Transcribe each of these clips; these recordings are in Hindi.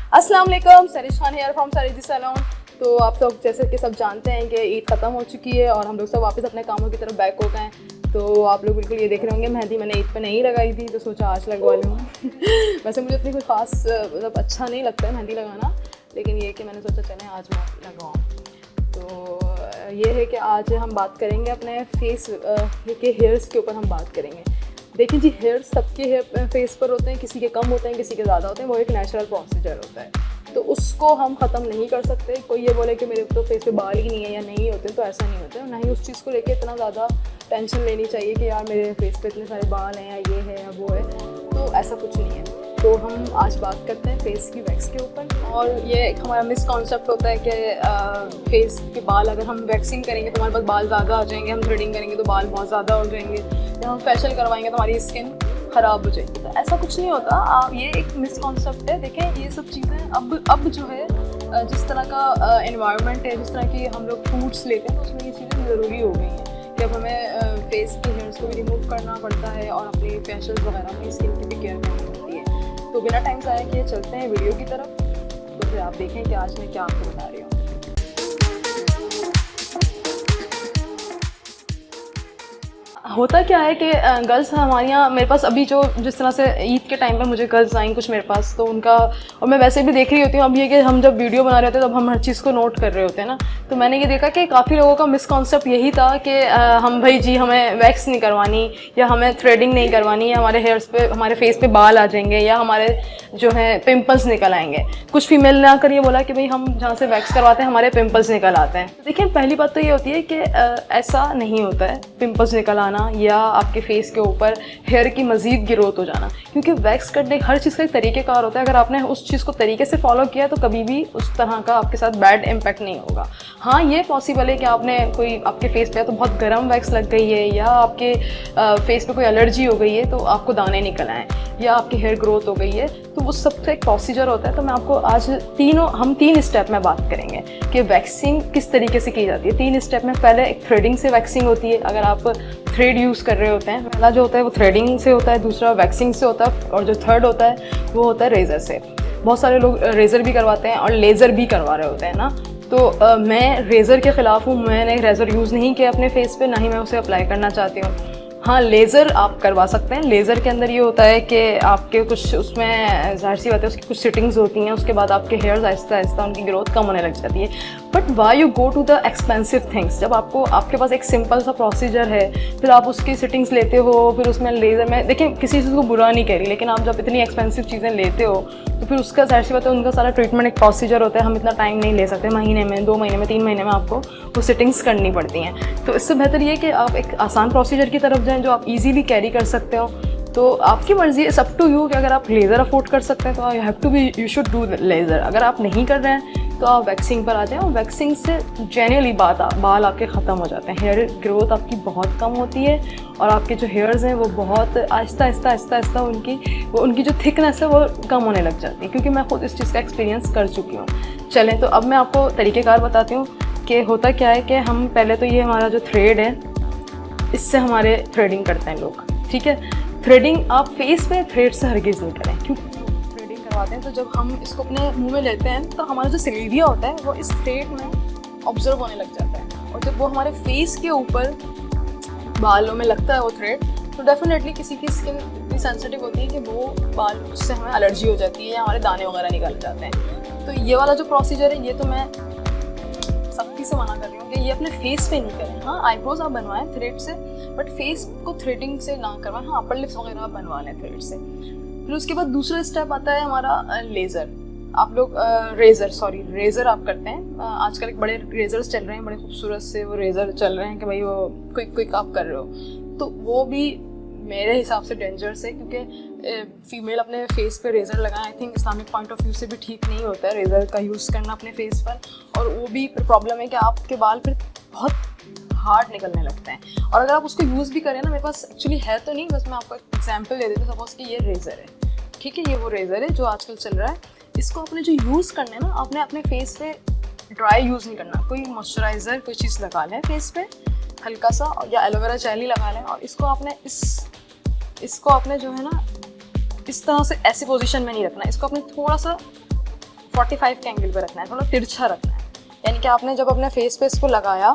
अस्सलाम वालेकुम, Sarish Khan here from Sarish salon. तो आप सब जैसे कि सब जानते हैं कि ईद ख़त्म हो चुकी है और हम लोग सब वापस अपने कामों की तरफ बैक हो गए हैं। तो आप लोग बिल्कुल ये देख रहे होंगे मेहंदी मैंने ईद पे नहीं लगाई थी, तो सोचा आज लगवा लूँ। वैसे मुझे इतनी कोई ख़ास मतलब अच्छा नहीं लगता है मेहंदी लगाना, लेकिन ये कि मैंने सोचा चलें आज मैं लगवाऊँ। तो ये है कि आज हम बात करेंगे अपने फेस के हेयर्स के ऊपर हम बात करेंगे। देखिए जी, हेयर सबके हेयर फेस पर होते हैं, किसी के कम होते हैं, किसी के ज़्यादा होते हैं। वो एक नेचुरल प्रोसीजर होता है, तो उसको हम ख़त्म नहीं कर सकते। कोई ये बोले कि मेरे तो फेस पे बाल ही नहीं है या नहीं होते, तो ऐसा नहीं होता है। ना ही उस चीज़ को लेके इतना ज़्यादा टेंशन लेनी चाहिए कि यार मेरे फेस पे इतने सारे बाल हैं या ये है या वो है, तो ऐसा कुछ नहीं है। तो हम आज बात करते हैं फेस की वैक्स के ऊपर। और ये एक हमारा मिसकॉन्सेप्ट होता है कि फेस के बाल अगर हम वैक्सिंग करेंगे तो हमारे पास बाल ज़्यादा आ जाएंगे, हम थ्रेडिंग करेंगे तो बाल बहुत ज़्यादा हो जाएंगे, या हम फेशियल करवाएंगे तो हमारी स्किन ख़राब हो जाएगी। तो ऐसा कुछ नहीं होता। आप ये एक मिसकॉन्सेप्ट है। देखें, ये सब चीज़ें अब जो है जिस तरह का एनवायरनमेंट है, जिस तरह की हम लोग फूड्स लेते हैं, तो उसमें ये चीज़ें ज़रूरी हो गई हैं कि अब हमें फेस के हेयर्स को भी रिमूव करना पड़ता है और अपनी फेशियल वगैरह अपनी स्किन की भी केयर करनी होती है। तो बिना टाइम ज़ाया किए चलते हैं वीडियो की तरफ। तो फिर आप देखें कि आज मैं क्या आपको बता रही हूँ। होता क्या है कि गर्ल्स हमारे यहाँ, मेरे पास अभी जो जिस तरह से ईद के टाइम पे मुझे गर्ल्स आई कुछ मेरे पास, तो उनका, और मैं वैसे भी देख रही होती हूँ अब ये कि हम जब वीडियो बना रहे होते हैं तब हम हर चीज़ को नोट कर रहे होते हैं ना। तो मैंने ये देखा कि काफ़ी लोगों का मिसकॉन्सेप्ट यही था कि हम भाई जी हमें वैक्स नहीं करवानी, या हमें थ्रेडिंग नहीं करवानी, या हमारे हेयर्स पे हमारे फेस पे बाल आ जाएंगे, या हमारे जो है पिंपल्स निकल आएंगे। कुछ फीमेल ने आकर ये बोला कि भाई हम जहाँ से वैक्स करवाते हैं हमारे पिंपल्स निकल आते हैं। देखिए, पहली बात तो ये होती है कि ऐसा नहीं होता है पिंपल्स निकल आना या आपके फेस के ऊपर हेयर की मज़ीद ग्रोथ हो जाना, क्योंकि वैक्स करने हर चीज़ का एक तरीक़ेकार होता है। अगर आपने उस चीज़ को तरीके से फॉलो किया तो कभी भी उस तरह का आपके साथ बैड इम्पैक्ट नहीं होगा। हाँ, ये पॉसिबल है कि आपने कोई आपके फेस पे तो बहुत गर्म वैक्स लग गई है, या आपके फेस पे कोई एलर्जी हो गई है तो आपको दाने निकल आए, या आपकी हेयर ग्रोथ हो गई है, तो उस सब का एक प्रोसीजर होता है। तो मैं आपको आज हम तीन स्टेप में बात करेंगे कि वैक्सिंग किस तरीके से की जाती है। 3 स्टेप में पहले एक थ्रेडिंग से वैक्सिंग होती है। अगर आप थ्रेड यूज़ कर रहे होते हैं, पहला जो होता है वो थ्रेडिंग से होता है, दूसरा वैक्सिंग से होता है, और जो थर्ड होता है वो होता है रेज़र से। बहुत सारे लोग रेज़र भी करवाते हैं और लेज़र भी करवा रहे होते हैं ना। तो मैं रेज़र के ख़िलाफ़ हूँ। मैंने रेज़र यूज़ नहीं किया अपने फेस पे, ना ही मैं उसे अप्लाई करना चाहती हूँ। हाँ, लेज़र आप करवा सकते हैं। लेज़र के अंदर ये होता है कि आपके कुछ उसमें ज़ाहिर सी बात है उसकी कुछ सेटिंग्स होती हैं, उसके बाद आपके हेयर्स आहिस्ता आहिस्ता उनकी ग्रोथ कम होने लग जाती है। But why you go to the expensive things? जब आपके पास एक सिंपल सा प्रोसीजर है, फिर आप उसकी सेटिंग्स लेते हो, फिर उसमें लेज़र में, देखिए किसी चीज़ को बुरा नहीं कह रही, लेकिन आप जब इतनी एक्सपेंसिव चीज़ें लेते हो तो फिर उसका ज़ाहिर सी बात है उनका सारा ट्रीटमेंट एक प्रोसीजर होता है। हम इतना टाइम नहीं ले सकते, महीने में, 2 महीने में, 3 महीने में आपको वो सेटिंग्स करनी पड़ती हैं। तो इससे बेहतर ये कि आप एक आसान प्रोसीजर की तरफ जाएँ जो आप ईजीली कैरी कर सकते हो। तो आपकी मर्ज़ी है, सब टू यू कि अगर आप लेज़र अफोर्ड कर सकते हैं तो यू शुड डू लेज़र। अगर आप नहीं कर रहे हैं तो आप वैक्सिंग पर आ जाएं, और वैक्सिंग से जेन्युइनली बाल आपके ख़त्म हो जाते हैं। हेयर ग्रोथ आपकी बहुत कम होती है, और आपके जो हेयर्स हैं वो बहुत आहिस्ता आहिस्ता उनकी जो थिकनेस है वो कम होने लग जाती है, क्योंकि मैं खुद इस चीज़ का एक्सपीरियंस कर चुकी हूँ। चलें, तो अब मैं आपको तरीक़ेकार बताती हूँ कि होता क्या है कि हम पहले तो ये हमारा जो थ्रेड है, इससे हमारे थ्रेडिंग करते हैं लोग, ठीक है। थ्रेडिंग आप फेस पे थ्रेड से हरगिज़ नहीं करें, क्योंकि थ्रेडिंग करवाते हैं तो जब हम इसको अपने मुंह में लेते हैं तो हमारा जो सिल्विया होता है वो इस थ्रेड में ऑब्जर्व होने लग जाता है, और जब वो हमारे फेस के ऊपर बालों में लगता है वो थ्रेड, तो डेफिनेटली किसी की स्किन इतनी सेंसिटिव होती है कि वो बाल, उससे हमें एलर्जी हो जाती है या हमारे दाने वगैरह निकल जाते हैं। तो ये वाला जो प्रोसीजर है, ये तो मैं सख्ती से मना कर रही हूँ कि ये अपने फेस पे नहीं करें। हाँ, आईब्रोज आप बनवाएं थ्रेड से, बट फेस को थ्रेडिंग से ना करवाएं। हाँ, अपर लिप्स वगैरह आप बनवा लें थ्रेड से। फिर उसके बाद दूसरा स्टेप आता है हमारा लेज़र। आप लोग रेज़र आप करते हैं। आजकल एक बड़े रेज़र्स चल रहे हैं, बड़े खूबसूरत से वो रेज़र चल रहे हैं कि भाई वो क्विक आप कर रहे हो, तो वो भी मेरे हिसाब से डेंजरस है, क्योंकि फीमेल अपने फेस पे रेज़र लगाएं, I think Islamic point of view से भी ठीक नहीं होता है रेज़र का यूज़ करना अपने फेस पर। और वो भी प्रॉब्लम है कि आपके बाल फिर बहुत हार्ड निकलने लगते हैं। और अगर आप उसको यूज़ भी करें ना, मेरे पास एक्चुअली है तो नहीं, बस मैं आपको एक एग्जाम्पल दे देती हूँ। सपोज कि ये रेज़र है, ठीक है, ये वो रेज़र है जो आजकल चल रहा है। इसको आपने जो यूज़ करना है ना, आपने अपने फेस पे ड्राई यूज़ नहीं करना। कोई मॉइस्चराइज़र कोई चीज़ लगा लें फेस पे हल्का सा, या एलोवेरा जेल ही लगा लें, और इसको आपने जो है ना इस तरह से ऐसी पोजीशन में नहीं रखना। इसको आपने थोड़ा सा 45 के एंगल पे रखना है, थोड़ा तिरछा रखना है। यानी कि आपने जब अपने फेस पे इसको लगाया,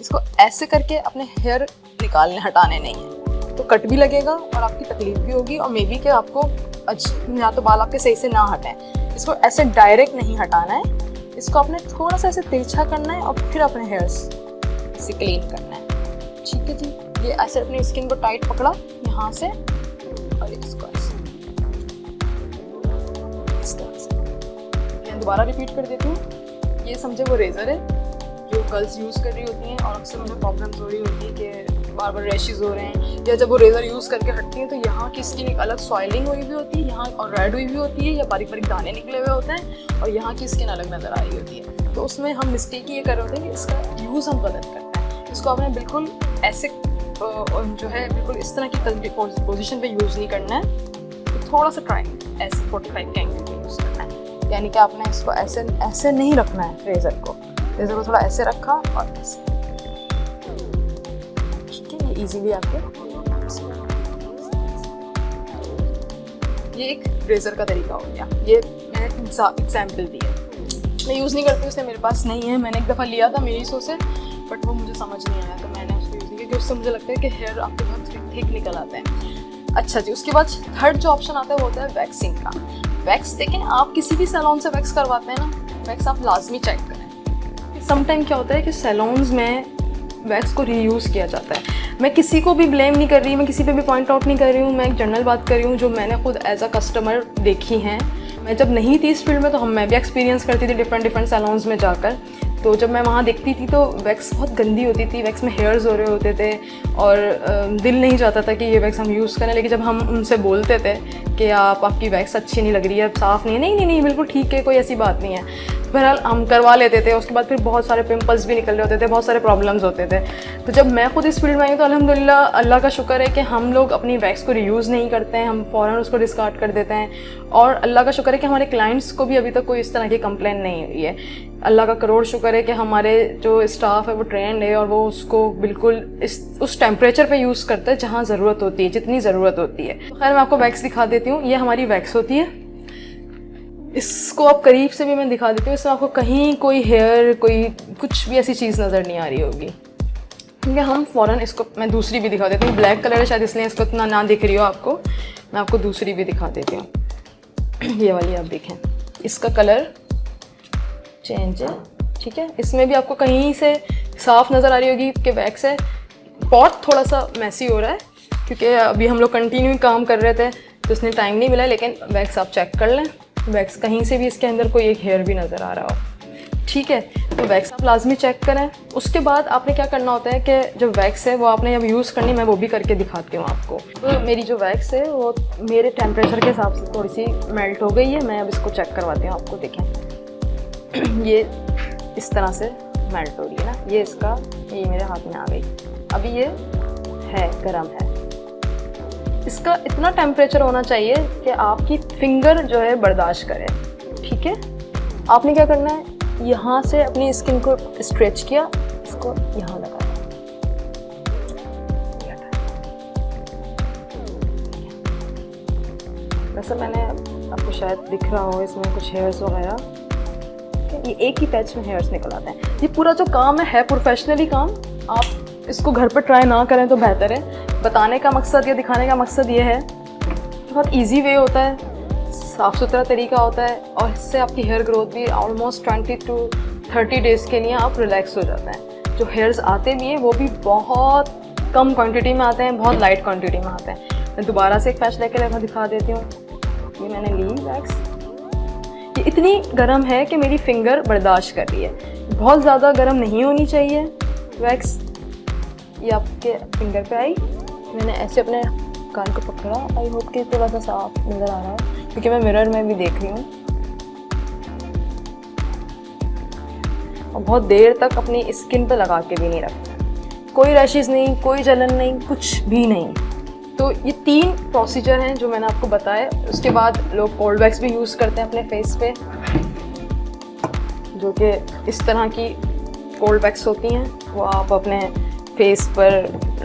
इसको ऐसे करके अपने हेयर निकालने हटाने नहीं है, तो कट भी लगेगा और आपकी तकलीफ भी होगी, और मे बी कि आपको या तो बाल आपके सही से ना हटें। इसको ऐसे डायरेक्ट नहीं हटाना है, इसको आपने थोड़ा सा ऐसे तिरछा करना है और फिर अपने हेयर्स इसे क्लीन करना है। ठीक है जी, ये ऐसे अपनी स्किन को टाइट पकड़ा यहाँ से और इसको ऐसे इस तरह से। मैं दोबारा रिपीट कर देती हूँ। ये समझे वो रेज़र है जो गर्ल्स यूज़ कर रही होती हैं, और अक्सर मुझे प्रॉब्लम्स हो रही होती है कि बार बार रैशेज़ हो रहे हैं, या जब वो रेज़र यूज़ करके हटती हैं तो यहाँ की स्किन एक अलग सॉइलिंग हुई भी होती है यहाँ, और रेड हुई भी होती है, या बारीक बारीक दाने निकले हुए होते हैं, और यहाँ की स्किन अलग नज़र आ रही होती है। तो उसमें हम मिस्टेक ये कर रहे होते हैं कि इसका यूज़ हम गलत करते हैं। इसको आपने बिल्कुल ऐसे जो है बिल्कुल इस तरह की पोजीशन पे यूज़ नहीं करना है, तो थोड़ा सा ट्राई ऐसे 45 के एंगल पे यूज़ करना है। यानी कि आपने इसको ऐसे नहीं रखना है, रेज़र को थोड़ा ऐसे रखा और ऐसे, ठीक है। ये इजीली आपके, ये एक रेज़र का तरीका हो गया। ये मैंने एग्जाम्पल दी है, मैं यूज़ नहीं करती, उसे मेरे पास नहीं है। मैंने एक दफ़ा लिया था मेरी सो से, बट वो मुझे समझ नहीं आया, तो मैंने उसको यूज़ नहीं किया, क्योंकि उससे मुझे लगता है कि हेयर आपके बहुत थिक निकल आते हैं। अच्छा जी, उसके बाद थर्ड जो ऑप्शन आता है वो होता है वैक्सिंग का। वैक्स देखें, आप किसी भी सैलून से वैक्स करवाते हैं ना, वैक्स आप लाजमी चेक करें। समटाइम क्या होता है कि सैलून्स में वैक्स को रीयूज़ किया जाता है। मैं किसी को भी ब्लेम नहीं कर रही, मैं किसी पे भी पॉइंट आउट नहीं कर रही हूँ, मैं एक जनरल बात कर रही हूँ जो मैंने खुद एज अ कस्टमर देखी हैं। मैं जब नहीं थी इस फील्ड में तो मैं भी एक्सपीरियंस करती थी डिफरेंट सैलून्स में जाकर। तो जब मैं वहाँ देखती थी तो वैक्स बहुत गंदी होती थी, वैक्स में हेयर्स हो रहे होते थे, और दिल नहीं चाहता था कि ये वैक्स हम यूज़ करें। लेकिन जब हम उनसे बोलते थे कि आपकी वैक्स अच्छी नहीं लग रही है, साफ़ नहीं है, नहीं बिल्कुल ठीक है, कोई ऐसी बात नहीं है, बहरहाल हम करवा लेते थे। उसके बाद फिर बहुत सारे पिंपल्स भी निकल रहे होते थे, बहुत सारे प्रॉब्लम्स होते थे। तो जब मैं खुद इस फील्ड में आई हूँ तो अल्हम्दुलिल्लाह अल्लाह का शुक्र है कि हम लोग अपनी वैक्स को रीयूज़ नहीं करते हैं, हम फ़ौरन उसको डिस्कार्ड कर देते हैं। और अल्लाह का शुक्र है कि हमारे क्लाइंट्स को भी अभी तक कोई इस तरह की कंप्लेन नहीं हुई है। अल्लाह का करोड़ शुक्र है कि हमारे जो स्टाफ है वो ट्रेंड है, और वो उसको बिल्कुल उस टेम्परेचर पे यूज़ करता है जहाँ ज़रूरत होती है, जितनी ज़रूरत होती है। तो खैर मैं आपको वैक्स दिखा देती हूँ। ये हमारी वैक्स होती है, इसको आप करीब से भी मैं दिखा देती हूँ। इसमें आपको कहीं कोई हेयर, कोई कुछ भी ऐसी चीज़ नज़र नहीं आ रही होगी, क्योंकि हम फ़ौरन इसको, मैं दूसरी भी दिखा देती हूँ। ब्लैक कलर है शायद इसलिए इसको इतना ना दिख रही हो आपको, मैं आपको दूसरी भी दिखा देती हूँ। ये वाली आप देखें, इसका कलर चेंज है, ठीक है। इसमें भी आपको कहीं से साफ़ नज़र आ रही होगी कि वैक्स है। पॉट थोड़ा सा मैसी हो रहा है क्योंकि अभी हम लोग कंटिन्यू काम कर रहे थे तो इसने टाइम नहीं मिला, लेकिन वैक्स आप चेक कर लें, वैक्स कहीं से भी इसके अंदर कोई एक हेयर भी नज़र आ रहा हो, ठीक है। तो वैक्स आप लाजमी चेक करें। उसके बाद आपने क्या करना होता है कि जो वैक्स है वो आपने जब यूज़ करनी, मैं वो भी करके दिखाती हूँ आपको। तो मेरी जो वैक्स है वो मेरे टेम्परेचर के हिसाब से थोड़ी सी मेल्ट हो गई है। मैं अब इसको चेक करवाती हूँ आपको, देखें ये इस तरह से मेल्ट हो रही है ना, ये मेरे हाथ में आ गई। अभी ये है गर्म है, इसका इतना टेम्परेचर होना चाहिए कि आपकी फिंगर जो है बर्दाश्त करे, ठीक है। आपने क्या करना है, यहाँ से अपनी स्किन को स्ट्रेच किया, इसको यहाँ लगाया, वैसे मैंने आपको शायद दिख रहा हो इसमें कुछ हेयर्स वगैरह, ये एक ही पैच में हेयर्स निकल आते हैं। ये पूरा जो काम है प्रोफेशनली काम, आप इसको घर पर ट्राई ना करें तो बेहतर है। बताने का मकसद या दिखाने का मकसद ये है, बहुत इजी वे होता है, साफ़ सुथरा तरीका होता है, और इससे आपकी हेयर ग्रोथ भी ऑलमोस्ट 20 to 30 डेज़ के लिए आप रिलैक्स हो जाते हैं। जो हेयर्स आते भी हैं वो भी बहुत कम क्वांटिटी में आते हैं, बहुत लाइट क्वांटिटी में आते हैं। मैं दोबारा से एक पैच लेकर दिखा देती हूँ। ये मैंने ली वैक्स, ये इतनी गर्म है कि मेरी फिंगर बर्दाश्त कर रही है, बहुत ज़्यादा गर्म नहीं होनी चाहिए वैक्स। ये आपके फिंगर पे आई, मैंने ऐसे अपने कान को पकड़ा, आई होप कि थोड़ा सा साफ नज़र आ रहा है क्योंकि मैं मिरर में भी देख रही हूँ। और बहुत देर तक अपनी स्किन पे लगा के भी नहीं रखना, कोई रैशेज़ नहीं, कोई जलन नहीं, कुछ भी नहीं। तो ये 3 प्रोसीजर हैं जो मैंने आपको बताया। उसके बाद लोग कोल्ड वैक्स भी यूज़ करते हैं अपने फेस पे, जो कि इस तरह की कोल्ड वैक्स होती हैं, वो आप अपने फेस पर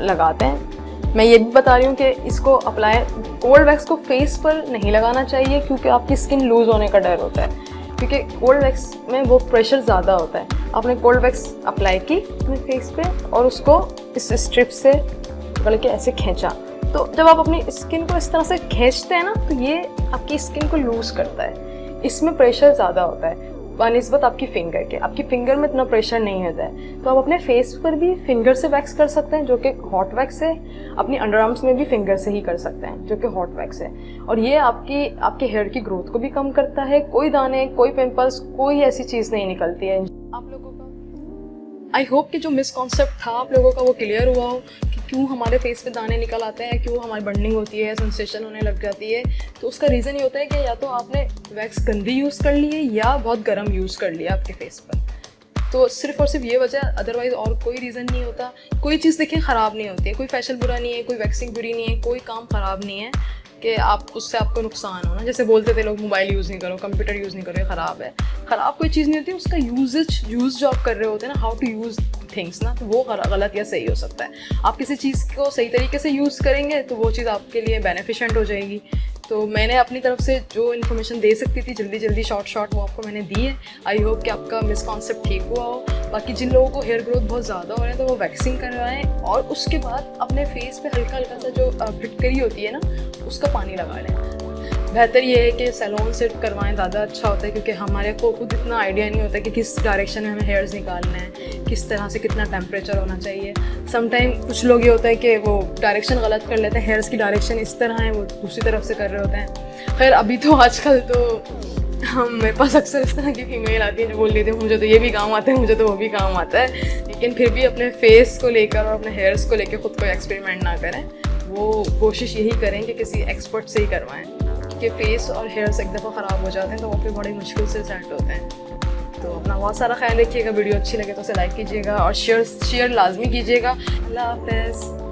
लगाते हैं। मैं ये भी बता रही हूँ कि इसको अप्लाई, कोल्ड वैक्स को फेस पर नहीं लगाना चाहिए क्योंकि आपकी स्किन लूज़ होने का डर होता है। क्योंकि कोल्ड वैक्स में वो प्रेशर ज़्यादा होता है। आपने कोल्ड वैक्स अप्लाई की अपने फेस पे और उसको इस स्ट्रिप से पकड़ के ऐसे खींचा, तो जब आप अपनी स्किन को इस तरह से खींचते हैं ना, तो ये आपकी स्किन को लूज़ करता है। इसमें प्रेशर ज़्यादा होता है बनिस्बत आपकी फिंगर के। आपकी फिंगर में इतना प्रेशर नहीं होता है, तो आप अपने फेस पर भी फिंगर से वैक्स कर सकते हैं, जो कि हॉट वैक्स है। अपनी अंडर आर्म्स में भी फिंगर से ही कर सकते हैं, जो कि हॉट वैक्स है। और ये आपके हेयर की ग्रोथ को भी कम करता है। कोई दाने, कोई पिंपल्स, कोई ऐसी चीज़ नहीं निकलती है आप लोगों का। आई होप कि जो मिसकॉन्सेप्ट था आप लोगों का वो क्लियर हुआ हो कि क्यों हमारे फेस पे दाने निकल आते हैं, क्यों हमारी बर्निंग होती है, सेंसेशन होने लग जाती है। तो उसका रीज़न ये होता है कि या तो आपने वैक्स गंदी यूज़ कर ली है या बहुत गर्म यूज़ कर लिया आपके फेस पर। तो सिर्फ और सिर्फ ये वजह, अदरवाइज़ और कोई रीज़न नहीं होता। कोई चीज़ देखें ख़राब नहीं होती है, कोई फैशन बुरा नहीं है, कोई वैक्सिंग बुरी नहीं है, कोई काम ख़राब नहीं है कि आप उससे आपको नुकसान हो ना। जैसे बोलते थे लोग मोबाइल यूज़ नहीं करो, कंप्यूटर यूज़ नहीं करो, ये ख़राब है। ख़राब कोई चीज़ नहीं होती, उसका यूज़ जो आप कर रहे होते हैं ना, हाउ टू यूज़ थिंग्स ना, तो वो गलत या सही हो सकता है। आप किसी चीज़ को सही तरीके से यूज़ करेंगे तो वो चीज़ आपके लिए बेनिफिशेंट हो जाएगी। तो मैंने अपनी तरफ से जो इन्फॉर्मेशन दे सकती थी जल्दी शॉर्ट वो आपको मैंने दी है। आई होप कि आपका मिसकॉन्सेप्ट ठीक हुआ हो। बाकी जिन लोगों को हेयर ग्रोथ बहुत ज़्यादा हो रहा है तो वो वैक्सिंग करवाएं, और उसके बाद अपने फेस पे हल्का हल्का सा जो फिटकरी होती है ना, उसका पानी लगा लें। बेहतर ये है कि सैलून से करवाएं, ज़्यादा अच्छा होता है, क्योंकि हमारे को खुद इतना आइडिया नहीं होता कि किस डायरेक्शन में हमें हेयर्स निकालना है, किस तरह से कितना टेम्परेचर होना चाहिए। समटाइम कुछ लोग ये होता है कि वो डायरेक्शन गलत कर लेते हैं, हेयर्स की डायरेक्शन इस तरह है, वो दूसरी तरफ से कर रहे होते हैं। खैर अभी तो आजकल तो मेरे पास अक्सर इस तरह की फीमेल आती है जो बोल देती है मुझे तो ये भी काम आता है, मुझे तो वो भी काम आता है। लेकिन फिर भी अपने फेस को लेकर और अपने हेयर्स को लेकर खुद को एक्सपेरिमेंट ना करें। वो कोशिश यही करें कि किसी एक्सपर्ट से ही करवाएं, कि फेस और हेयर्स एक दफ़ा ख़राब हो जाते हैं तो वो फिर बड़ी मुश्किल से सेट होते हैं। तो अपना बहुत सारा ख्याल रखिएगा। वीडियो अच्छी लगे तो उसे लाइक कीजिएगा और शेयर लाजमी कीजिएगा। अल्लाह हाफ़िज़।